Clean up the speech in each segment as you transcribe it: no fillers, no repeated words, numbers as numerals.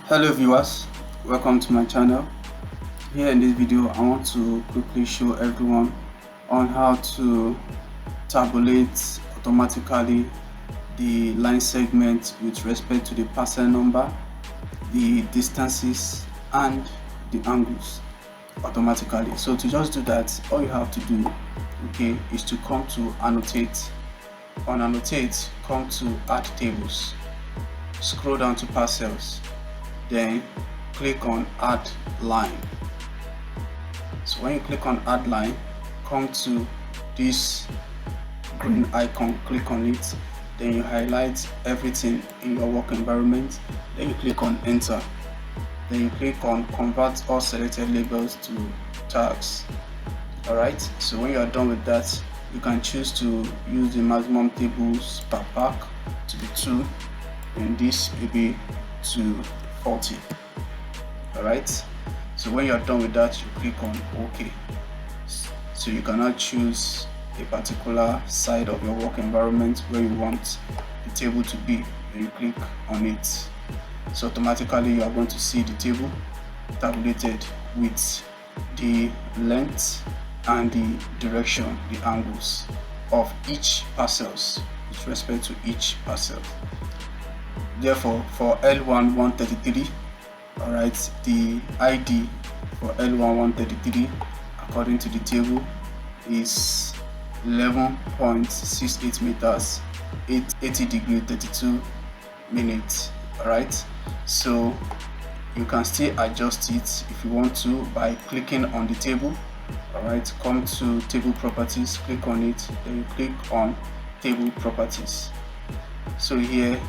Hello viewers, welcome to my channel. Here in this video I want to quickly show everyone on how to tabulate automatically the line segment with respect to the parcel number, the distances and the angles automatically. So to just do that, all you have to do is to come to annotate. On annotate, come to add tables, scroll down to parcels, then click on add line. So when you click on add line, come to this green icon, click on it, then you highlight everything in your work environment, then you click on enter, then you click on convert all selected labels to tags. Alright, so when you are done with that, you can choose to use the maximum tables per pack to be 2, and this will be to 40. Alright, so when you're done with that, you click on OK. So you cannot choose a particular side of your work environment where you want the table to be, and you click on it. So automatically you are going to see the table tabulated with the length and the direction, the angles of each parcels with respect to each parcel. Therefore, for L1 133, alright, the ID for L1 133 according to the table is 11.68 meters, 80 degree 32 minutes. Alright, so you can still adjust it if you want to by clicking on the table. Alright, come to table properties, click on it, then you click on table properties. So here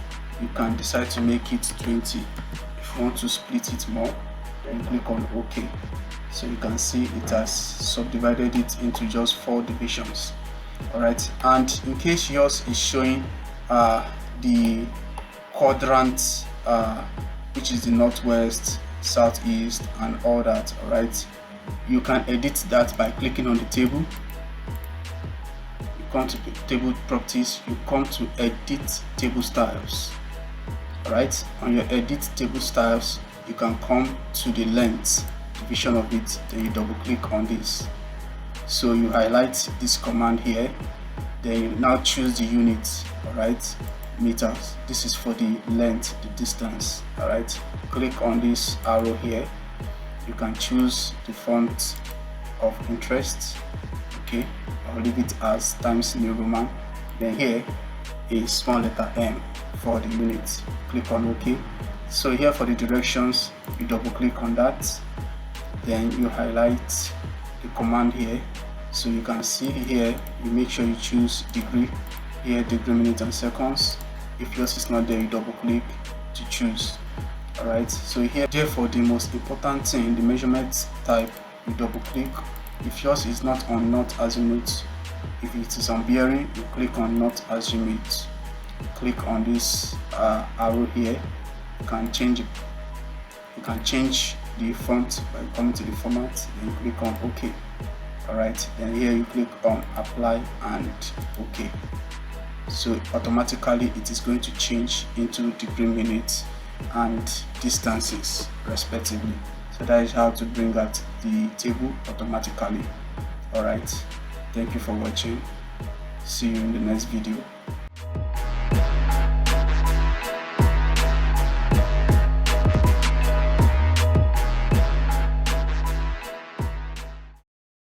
you can decide to make it 20. If you want to split it more, then click on OK. So you can see it has subdivided it into just 4 divisions. Alright, and in case yours is showing the quadrant, which is the northwest, southeast and all that, alright, you can edit that by clicking on the table. You come to the table properties, you come to edit table styles. Alright, on your edit table styles, you can come to the length division of it, then you double click on this. So you highlight this command here, then you now choose the units. Alright, meters, this is for the length, the distance. Alright, click on this arrow here, you can choose the font of interest. Okay, I'll leave it as Times New Roman, then here a small letter M for the units. Click on OK. So here for the directions, you double click on that, then you highlight the command here. So you can see here, you make sure you choose degree, here degree, minutes and seconds. If yours is not there, you double click to choose. Alright, so here, therefore the most important thing, the measurement type, you double click. If yours is not on not azimuth, if it is on bearing, you click on not azimuth. Click on this arrow here, you can change it. You can change the font by coming to the format, then you click on OK. Alright, then here you click on apply and OK. So automatically it is going to change into degree, minutes and distances respectively. So that is how to bring out the table automatically. Alright, thank you for watching. See you in the next video.